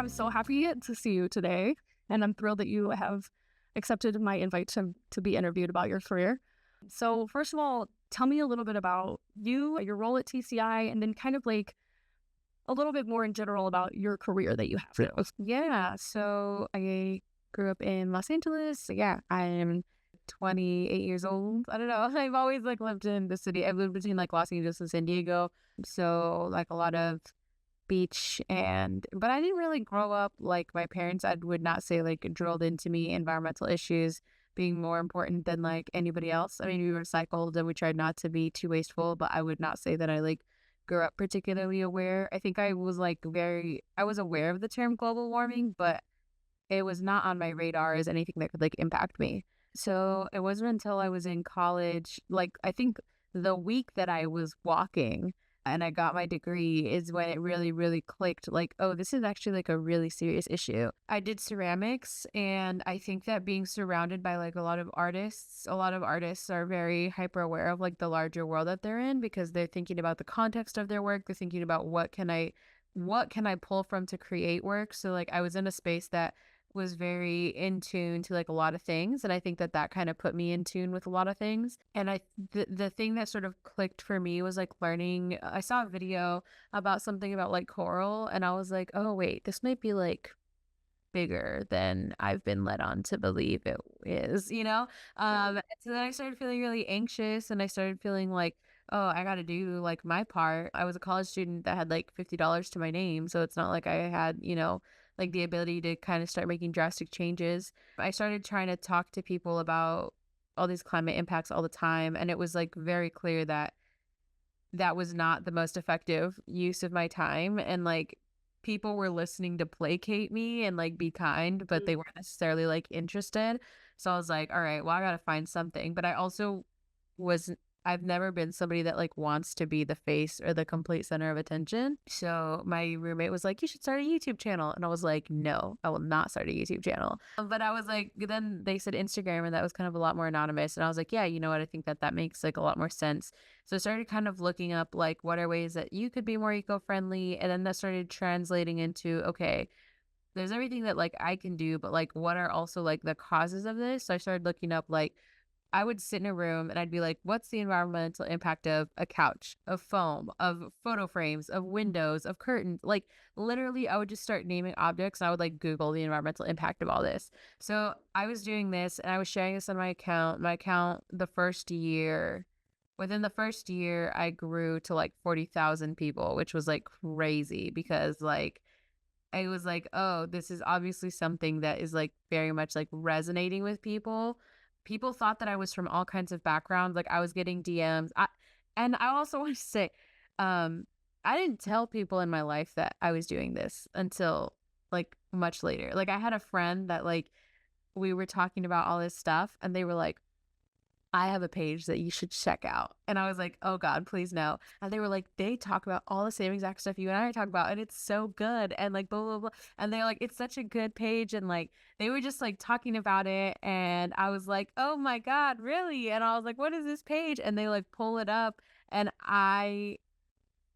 I'm so happy to see you today, and I'm thrilled that you have accepted my invite to be interviewed about your career. So, first of all, tell me a little bit about you, your role at TCI, and then kind of like a little bit more in general about your career that you have. Sure. Yeah, so I grew up in Los Angeles. Yeah, I'm 28 years old. I don't know. I've always like lived in the city. I've lived between like Los Angeles and San Diego. So like a lot of beach but I didn't really grow up like my parents. I would not say like drilled into me environmental issues being more important than like anybody else. I mean, we recycled and we tried not to be too wasteful, but I would not say that I like grew up particularly aware. I think I was like I was aware of the term global warming, but it was not on my radar as anything that could like impact me. So it wasn't until I was in college, like I think the week that I was walking and I got my degree is when it really, really clicked like, oh, this is actually like a really serious issue. I did ceramics, and I think that being surrounded by like a lot of artists are very hyper aware of like the larger world that they're in because they're thinking about the context of their work. They're thinking about what can I pull from to create work. So like I was in a space that was very in tune to like a lot of things, and I think that that kind of put me in tune with a lot of things. And the thing that sort of clicked for me was like learning. I saw a video about something about like coral, and I was like, oh wait, this might be like bigger than I've been led on to believe it is, you know? So then I started feeling really anxious, and I started feeling like, oh, I got to do like my part. I was a college student that had like $50 to my name. So it's not like I had, like the ability to kind of start making drastic changes. I started trying to talk to people about all these climate impacts all the time. And it was like very clear that that was not the most effective use of my time. And like people were listening to placate me and like be kind, but they weren't necessarily like interested. So I was like, all right, well, I got to find something. But I also was I've never been somebody that like wants to be the face or the complete center of attention. So my roommate was like, you should start a YouTube channel. And I was like, no, I will not start a YouTube channel. But I was like, then they said Instagram, and that was kind of a lot more anonymous. And I was like, yeah, you know what? I think that that makes like a lot more sense. So I started kind of looking up like what are ways that you could be more eco-friendly. And then that started translating into, okay, there's everything that like I can do, but like what are also like the causes of this? So I started looking up like I would sit in a room and I'd be like, what's the environmental impact of a couch, of foam, of photo frames, of windows, of curtains? Like literally I would just start naming objects, and I would like Google the environmental impact of all this. So I was doing this and I was sharing this on my account. My account within the first year, I grew to like 40,000 people, which was like crazy because like I was like, oh, this is obviously something that is like very much like resonating with people. People thought that I was from all kinds of backgrounds. Like I was getting DMs. And I also want to say, um, I didn't tell people in my life that I was doing this until like much later. Like I had a friend that like we were talking about all this stuff, and they were like, I have a page that you should check out. And I was like, oh God, please no. And they were like, they talk about all the same exact stuff you and I talk about, and it's so good. And like, blah, blah, blah. And they're like, it's such a good page. And like, they were just like talking about it. And I was like, oh my God, really? And I was like, what is this page? And they like pull it up. And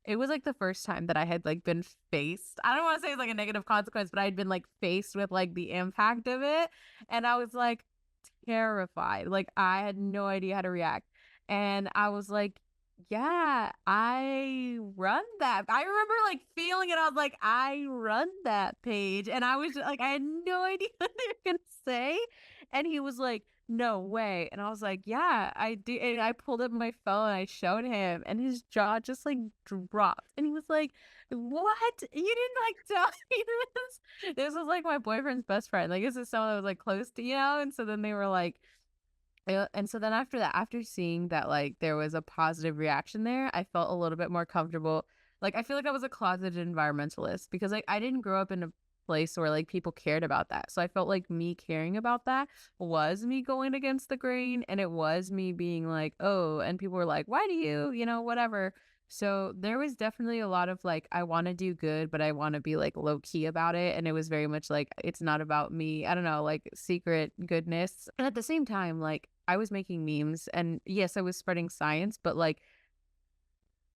it was like the first time that I had like been faced. I don't want to say it's like a negative consequence, but I had been like faced with like the impact of it. And I was like, terrified. Like I had no idea how to react. And I was like, yeah, I run that. I remember like feeling it. I was like, I run that page. And I was like, I had no idea what they were gonna say. And he was like, no way. And I was like, yeah, I do. And I pulled up my phone, I showed him, and his jaw just like dropped. And he was like, what? You didn't like tell me this? This was like my boyfriend's best friend. Like this is someone that was like close to, And so then they were like, and so then after that, after seeing that like there was a positive reaction there, I felt a little bit more comfortable. Like I feel like I was a closeted environmentalist because like I didn't grow up in a place where like people cared about that. So I felt like me caring about that was me going against the grain, and it was me being like, oh, and people were like, why do you, whatever. So there was definitely a lot of like, I want to do good, but I want to be like low key about it. And it was very much like, it's not about me. I don't know, like secret goodness. And at the same time, like I was making memes, and yes, I was spreading science, but like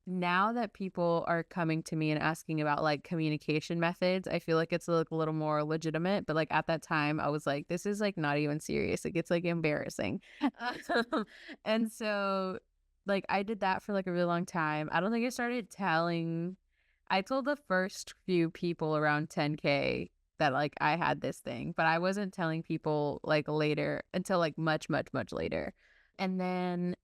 now that people are coming to me and asking about like communication methods, I feel like it's like a little more legitimate. But like at that time, I was like, this is like not even serious. Like it's like embarrassing. And so like I did that for like a really long time. I don't think I started telling, I told the first few people around 10K that like I had this thing, but I wasn't telling people like later until like much, much, much later. And then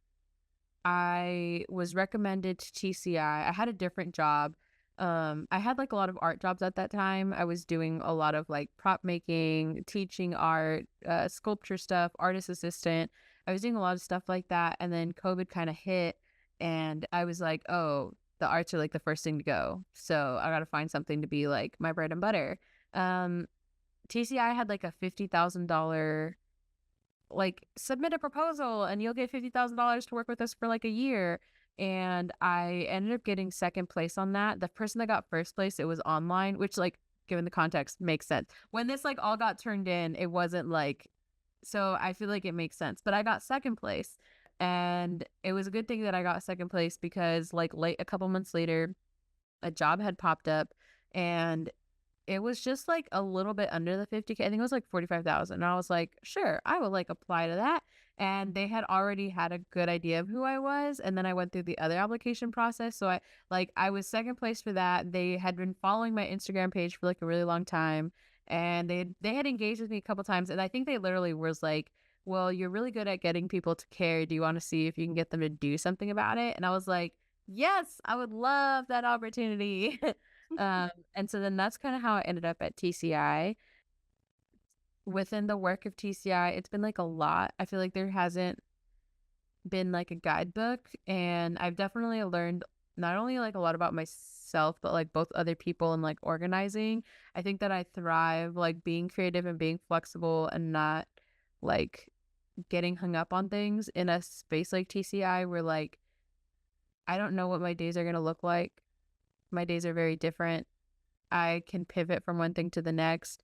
I was recommended to TCI. I had a different job. I had like a lot of art jobs at that time. I was doing a lot of like prop making, teaching art, sculpture stuff, artist assistant. I was doing a lot of stuff like that. And then COVID kind of hit, and I was like, oh, the arts are like the first thing to go. So I got to find something to be like my bread and butter. Um, TCI had like a $50,000 like submit a proposal and you'll get $50,000 to work with us for like a year. And I ended up getting second place on that. The person that got first place, it was online, which like given the context makes sense. When this like all got turned in, it wasn't like, so I feel like it makes sense. But I got second place, and it was a good thing that I got second place because like a couple months later, a job had popped up, and it was just like a little bit under the 50K. I think it was like 45,000. And I was like, sure, I will like apply to that. And they had already had a good idea of who I was. And then I went through the other application process. So I was second place for that. They had been following my Instagram page for like a really long time. And they had engaged with me a couple times. And I think they literally was like, well, you're really good at getting people to care. Do you want to see if you can get them to do something about it? And I was like, yes, I would love that opportunity. And so then that's kind of how I ended up at TCI. Within the work of TCI, it's been like a lot. I feel like there hasn't been like a guidebook, and I've definitely learned not only like a lot about myself, but like both other people and like organizing. I think that I thrive like being creative and being flexible and not like getting hung up on things in a space like TCI where like I don't know what my days are going to look like. My days are very different. I can pivot from one thing to the next.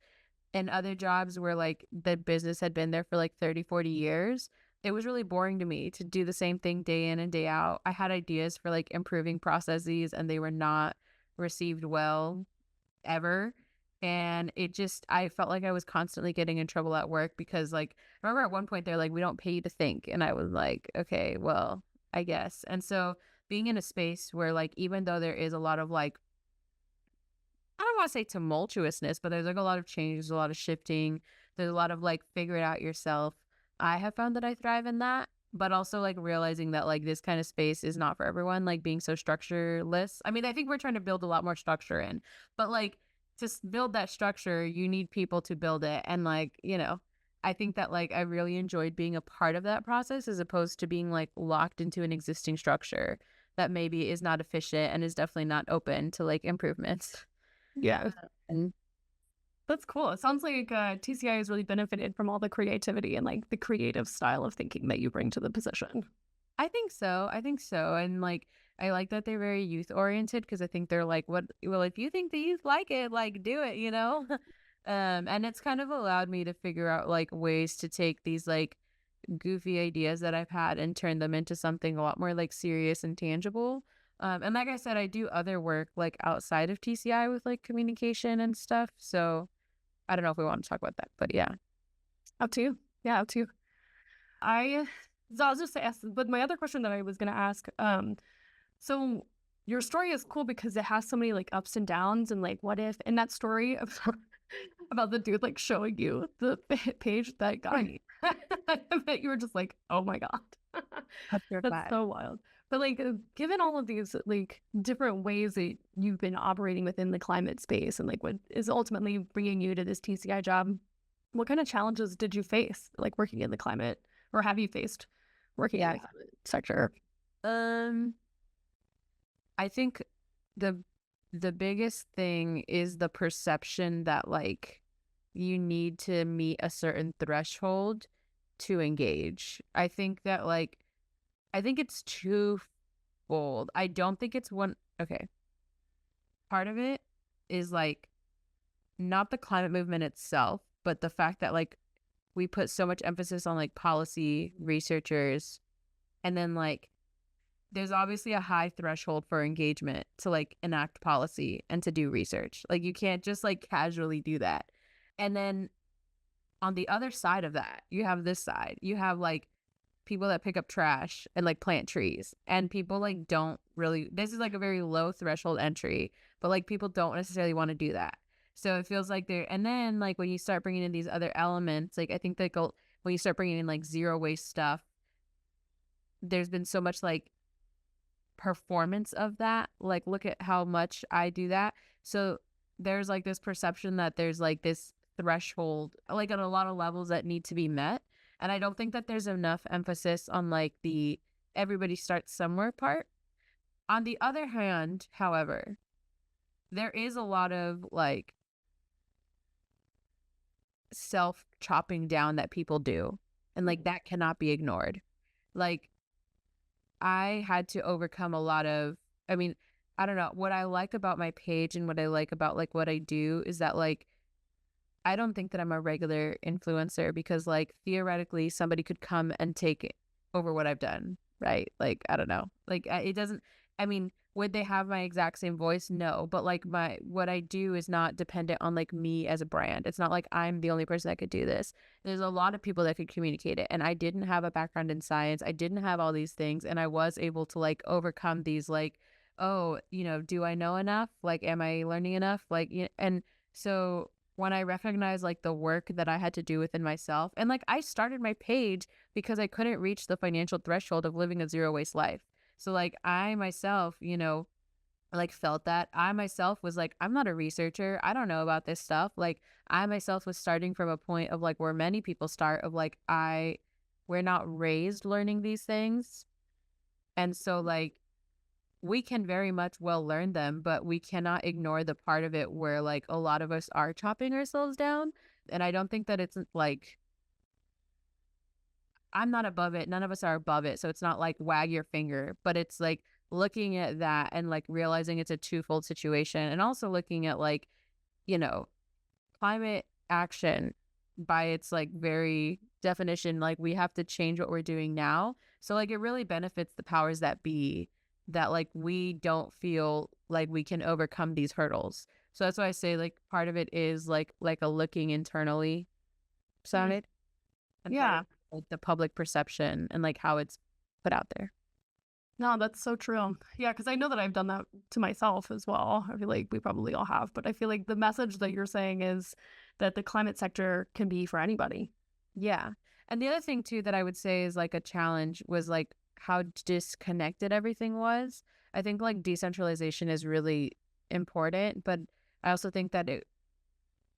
And other jobs where like the business had been there for like 30, 40 years, it was really boring to me to do the same thing day in and day out. I had ideas for like improving processes, and they were not received well ever. And I felt like I was constantly getting in trouble at work because like, I remember at one point they're like, we don't pay you to think. And I was like, okay, well, I guess. And so being in a space where like, even though there is a lot of like, I don't want to say tumultuousness, but there's like a lot of changes, a lot of shifting. There's a lot of like figure it out yourself. I have found that I thrive in that, but also like realizing that like this kind of space is not for everyone, like being so structureless. I mean, I think we're trying to build a lot more structure in, but like to build that structure, you need people to build it. And like, I think that like I really enjoyed being a part of that process as opposed to being like locked into an existing structure that maybe is not efficient and is definitely not open to like improvements. Yeah. And That's cool. It sounds like TCI has really benefited from all the creativity and like the creative style of thinking that you bring to the position. I think so. I think so. And like, I like that they're very youth oriented because I think they're like, what, well, if you think the youth like it, like do it, you know? And it's kind of allowed me to figure out like ways to take these like goofy ideas that I've had and turn them into something a lot more like serious and tangible. And like I said, I do other work like outside of TCI with like communication and stuff. So I don't know if we want to talk about that, but yeah. Up to you. Yeah, up to you. I so I was just ask, but my other question that I was gonna ask, so your story is cool because it has so many like ups and downs and like what if in that story about the dude like showing you the page that got me. I bet you were just like, oh my God. That's Petrified. so wild. But like given all of these like different ways that you've been operating within the climate space and like what is ultimately bringing you to this TCI job, what kind of challenges did you face like working in the climate or have you faced working in Yeah. the climate sector? Um, I think the the biggest thing is the perception that like you need to meet a certain threshold to engage. I think it's twofold. I don't think it's one. Okay. Part of it is like not the climate movement itself, but the fact that like we put so much emphasis on like policy researchers, and then like there's obviously a high threshold for engagement to like enact policy and to do research. Like you can't just like casually do that. And then on the other side of that, you have this side. You have like people that pick up trash and like plant trees, and people like don't really, this is like a very low threshold entry, but like people don't necessarily want to do that. So it feels like they're, and then like when you start bringing in these other elements, like I think that when you start bringing in like zero waste stuff, there's been so much like performance of that. Like, look at how much I do that. So there's like this perception that there's like this threshold, like on a lot of levels that need to be met. And I don't think that there's enough emphasis on like the everybody starts somewhere part. On the other hand, however, there is a lot of like self chopping down that people do. And like that cannot be ignored. Like, I had to overcome a lot of, I mean, I don't know. What I like about my page and what I like about like what I do is that like I don't think that I'm a regular influencer because like theoretically somebody could come and take over what I've done, right? Like I don't know. Like it doesn't, I mean, would they have my exact same voice? No, but like my what I do is not dependent on like me as a brand. It's not like I'm the only person that could do this. There's a lot of people that could communicate it, and I didn't have a background in science. I didn't have all these things, and I was able to like overcome these like, oh, do I know enough? Like am I learning enough? Like and so when I recognized like the work that I had to do within myself, and like I started my page because I couldn't reach the financial threshold of living a zero waste life. So like I myself, like felt that. I myself was like, I'm not a researcher. I don't know about this stuff. Like I myself was starting from a point of like where many people start of like we're not raised learning these things. And so like we can very much well learn them, but we cannot ignore the part of it where like a lot of us are chopping ourselves down. And I don't think that it's like I'm not above it. None of us are above it. So it's not like wag your finger, but it's like looking at that and like realizing it's a twofold situation, and also looking at like, you know, climate action by its like very definition, like we have to change what we're doing now. So like it really benefits the powers that be that like we don't feel like we can overcome these hurdles. So that's why I say like part of it is like a looking internally Mm. side, and part of Yeah. it, like the public perception and like how it's put out there. No, that's so true. Yeah, because I know that I've done that to myself as well. I feel like we probably all have, but I feel like the message that you're saying is that the climate sector can be for anybody. Yeah. And the other thing too that I would say is like a challenge was like how disconnected everything was. I think like decentralization is really important, but I also think that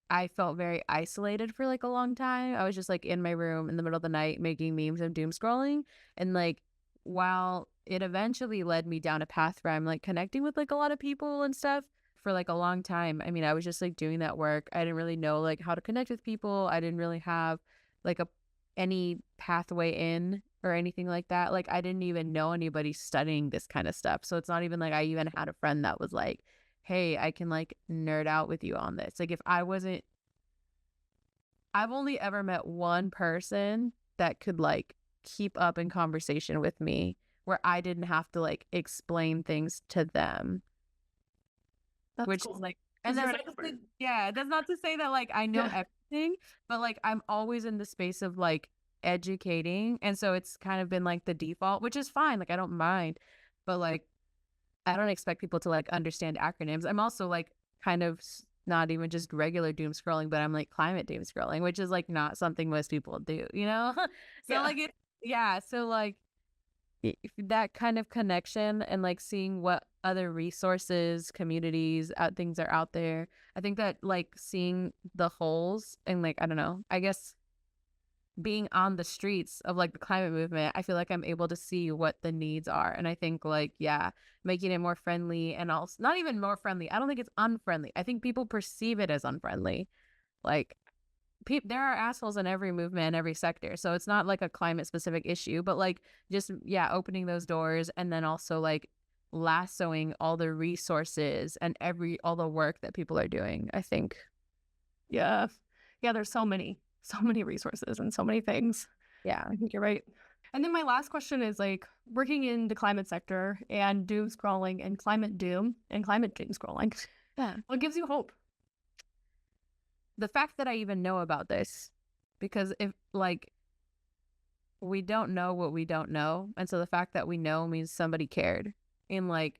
I felt very isolated for like a long time. I was just like in my room in the middle of the night making memes and doom scrolling. And like while it eventually led me down a path where I'm like connecting with like a lot of people and stuff for like a long time. I mean, I was just like doing that work. I didn't really know like how to connect with people. I didn't really have like a any pathway in or anything like that. Like I didn't even know anybody studying this kind of stuff. So it's not even like I even had a friend that was like, hey, I can like nerd out with you on this. Like if I wasn't, I've only ever met one person that could like keep up in conversation with me where I didn't have to like explain things to them, That's which is cool. like, and Because you're that's an not to say, expert. yeah, that's not to say that like I know Yeah. everything, but like I'm always in the space of like educating. And so it's kind of been like the default, which is fine. Like I don't mind, but like I don't expect people to like understand acronyms. I'm also like kind of not even just regular doom scrolling, but I'm like climate doom scrolling, which is like not something most people do? So Yeah. like yeah. So like that kind of connection and like seeing what other resources, communities, out things are out there. I think that like seeing the holes and like, I don't know, I guess being on the streets of like the climate movement, I feel like I'm able to see what the needs are. And I think like, yeah, making it more friendly, and also not even more friendly. I don't think it's unfriendly. I think people perceive it as unfriendly. Like there are assholes in every movement, every sector. So it's not like a climate specific issue, but like just, yeah, opening those doors, and then also like lassoing all the resources and all the work that people are doing, I think. Yeah. Yeah. There's so many resources and so many things. Yeah. I think you're right. And then my last question is like working in the climate sector and doom scrolling and climate doom scrolling. Yeah. What gives you hope? The fact that I even know about this, because if like we don't know what we don't know, and so the fact that we know means somebody cared. And like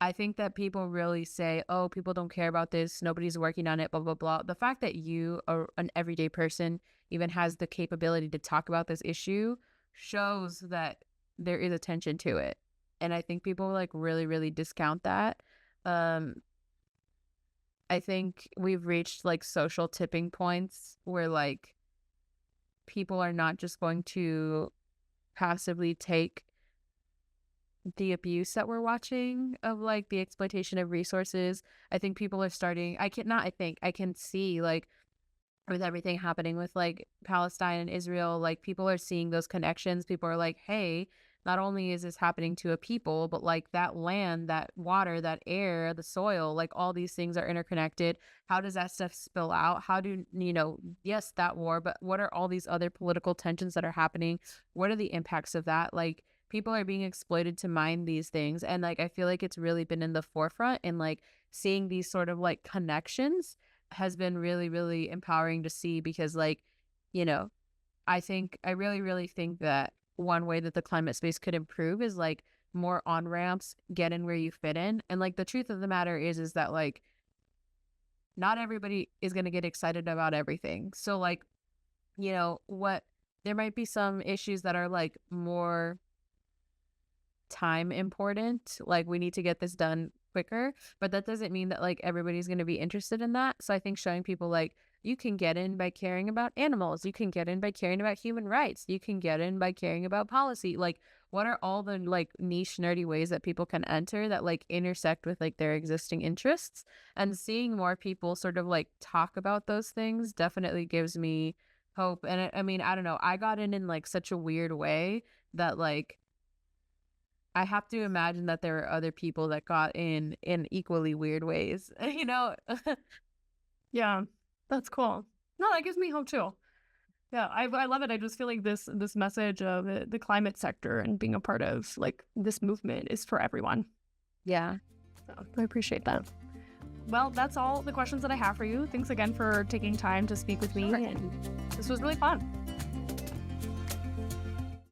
I think that people really say, oh, people don't care about this, nobody's working on it, blah blah blah. The fact that you are an everyday person even has the capability to talk about this issue shows that there is attention to it. And I think people like really discount that. um I think we've reached like social tipping points where like people are not just going to passively take the abuse that we're watching of like the exploitation of resources. I think people are starting, I can not, I think I can see like with everything happening with like Palestine and Israel, like people are seeing those connections. People are like, hey, not only is this happening to a people, but like that land, that water, that air, the soil, like all these things are interconnected. How does that stuff spill out? How do, yes, that war, but what are all these other political tensions that are happening? What are the impacts of that? Like people are being exploited to mine these things. And like, I feel like it's really been in the forefront, and like seeing these sort of like connections has been really empowering to see, because like, you know, I really think that one way that the climate space could improve is like more on ramps, get in where you fit in. And like the truth of the matter is that like not everybody is going to get excited about everything. So like, what, there might be some issues that are like more time important, like we need to get this done quicker, but that doesn't mean that like everybody's going to be interested in that. So I think showing people like you can get in by caring about animals, you can get in by caring about human rights, you can get in by caring about policy, like what are all the like niche nerdy ways that people can enter that like intersect with like their existing interests. And seeing more people sort of like talk about those things definitely gives me hope. And I mean, I don't know, I got in like such a weird way that like I have to imagine that there are other people that got in equally weird ways, you know? Yeah, that's cool. No, that gives me hope too. Yeah, I love it. I just feel like this message of the climate sector and being a part of like this movement is for everyone. Yeah. So I appreciate that. Well, that's all the questions that I have for you. Thanks again for taking time to speak with me. Sure. And this was really fun.